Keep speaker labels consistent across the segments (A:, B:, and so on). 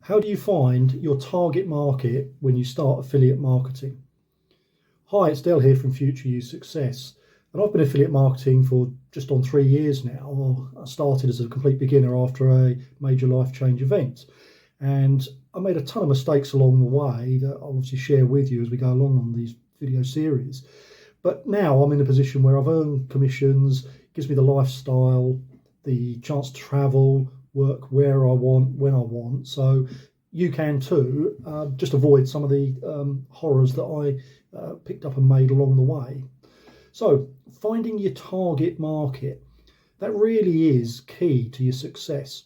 A: How do you find your target market when you start affiliate marketing? Hi, it's Del here from Future You Success, and I've been affiliate marketing for just on 3 years now. I started as a complete beginner after a major life change event, and I made a ton of mistakes along the way that I'll obviously share with you as we go along on these video series. But now I'm in a position where I've earned commissions, gives me the lifestyle, the chance to travel, work where I want, when I want. So you can too, just avoid some of the horrors that I picked up and made along the way. So finding your target market, that really is key to your success.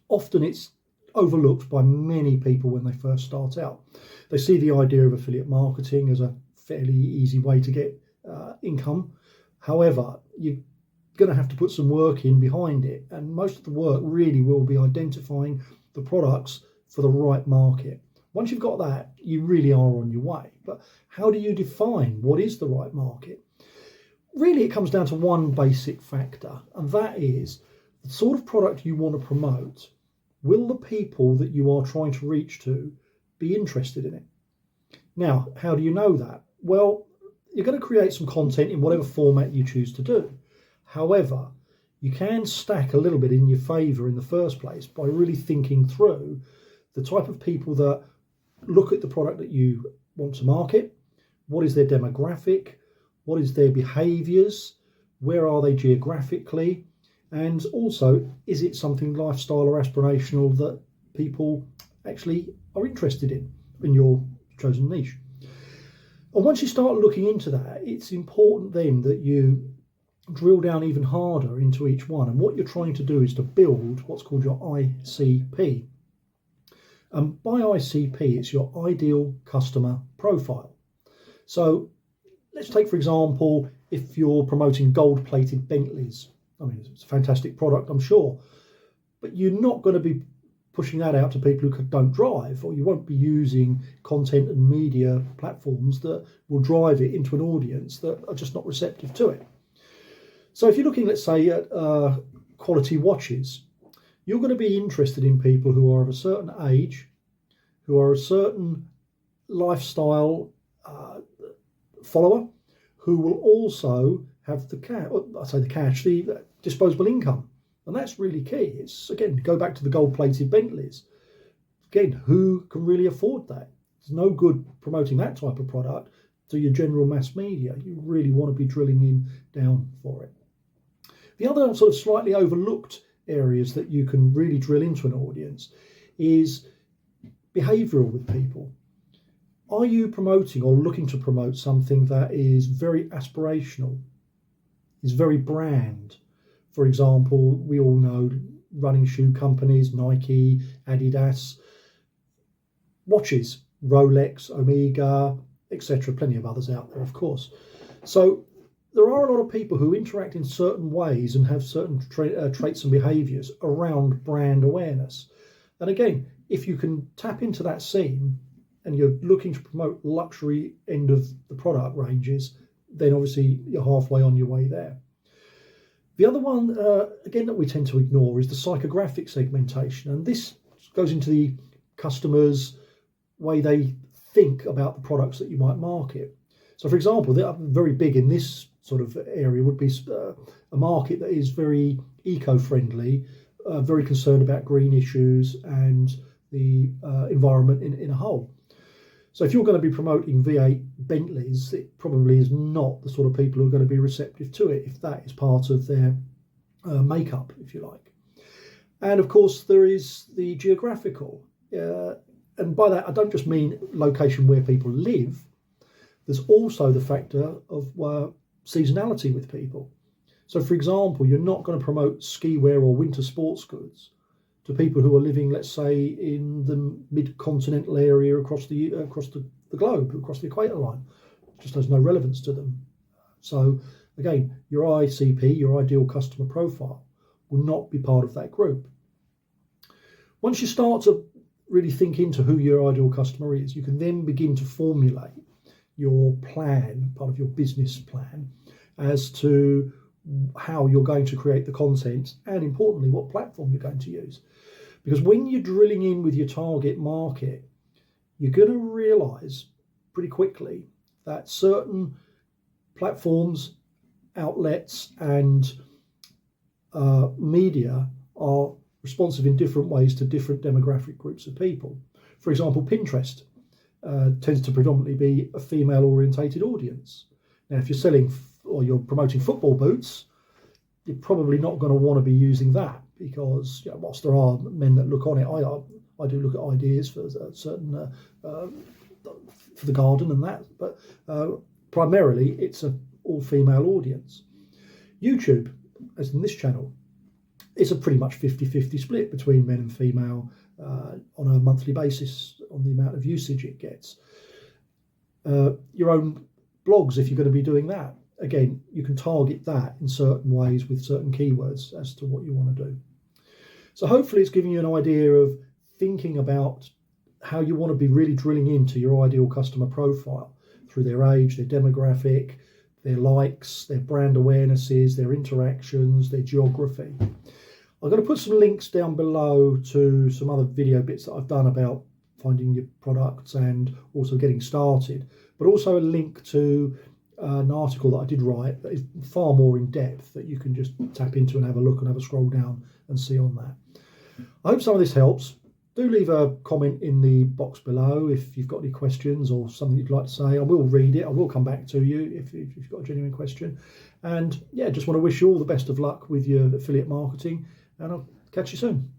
A: Often it's overlooked by many people when they first start out. They see the idea of affiliate marketing as a fairly easy way to get income. However, you're going to have to put some work in behind it, and most of the work really will be identifying the products for the right market. Once you've got that, you really are on your way. But how do you define what is the right market? Really, it comes down to one basic factor, and that is the sort of product you want to promote. Will the people that you are trying to reach to be interested in it? Now, how do you know that? Well, you're going to create some content in whatever format you choose to do. However, you can stack a little bit in your favour in the first place by really thinking through the type of people that look at the product that you want to market. What is their demographic? What is their behaviours? Where are they geographically? And also, is it something lifestyle or aspirational that people actually are interested in your chosen niche? And once you start looking into that, it's important then that you drill down even harder into each one. And what you're trying to do is to build what's called your ICP. And by ICP, it's your ideal customer profile. So let's take, for example, if you're promoting gold-plated Bentleys. I mean, it's a fantastic product, I'm sure, but you're not going to be pushing that out to people who don't drive, or you won't be using content and media platforms that will drive it into an audience that are just not receptive to it. So if you're looking, let's say, at quality watches, you're going to be interested in people who are of a certain age, who are a certain lifestyle follower, who will also have the disposable income. And that's really key. It's, again, go back to the gold-plated Bentleys. Again, who can really afford that? It's no good promoting that type of product to your general mass media. You really want to be drilling in down for it. The other sort of slightly overlooked areas that you can really drill into an audience is behavioural with people. Are you promoting or looking to promote something that is very aspirational, is very brand? For example, we all know running shoe companies, Nike, Adidas, watches, Rolex, Omega, etc. Plenty of others out there, of course. So there are a lot of people who interact in certain ways and have certain traits and behaviours around brand awareness. And again, if you can tap into that scene and you're looking to promote luxury end of the product ranges, then obviously you're halfway on your way there. The other one, again, that we tend to ignore is the psychographic segmentation. And this goes into the customer's way they think about the products that you might market. So, for example, they're very big in this sort of area would be a market that is very eco-friendly, very concerned about green issues and the environment in a whole. So if you're going to be promoting V8 Bentleys, it probably is not the sort of people who are going to be receptive to it if that is part of their makeup, if you like. And of course, there is the geographical. And by that, I don't just mean location where people live. There's also the factor of seasonality with people. So, for example, you're not going to promote ski wear or winter sports goods to people who are living, let's say, in the mid-continental area across the globe, across the equator line. It just has no relevance to them. So, again, your ICP, your ideal customer profile, will not be part of that group. Once you start to really think into who your ideal customer is, you can then begin to formulate your plan, part of your business plan, as to how you're going to create the content and, importantly, what platform you're going to use. Because when you're drilling in with your target market, you're going to realize pretty quickly that certain platforms, outlets, and media are responsive in different ways to different demographic groups of people. For example, Pinterest tends to predominantly be a female orientated audience. Now, if you're selling or you're promoting football boots, you're probably not going to want to be using that, because whilst there are men that look on it, I do look at ideas for certain for the garden and that, but primarily it's an all-female audience. YouTube, as in this channel, it's a pretty much 50-50 split between men and female on a monthly basis on the amount of usage it gets. Your own blogs, if you're going to be doing that, again, you can target that in certain ways with certain keywords as to what you want to do. So hopefully it's giving you an idea of thinking about how you want to be really drilling into your ideal customer profile through their age, their demographic, their likes, their brand awarenesses, their interactions, their geography. I'm going to put some links down below to some other video bits that I've done about finding your products and also getting started, but also a link to an article that I did write that is far more in depth that you can just tap into and have a look and have a scroll down and see on that. I hope some of this helps. Do leave a comment in the box below if you've got any questions or something you'd like to say. I will read it. I will come back to you if you've got a genuine question. And yeah, just want to wish you all the best of luck with your affiliate marketing, and I'll catch you soon.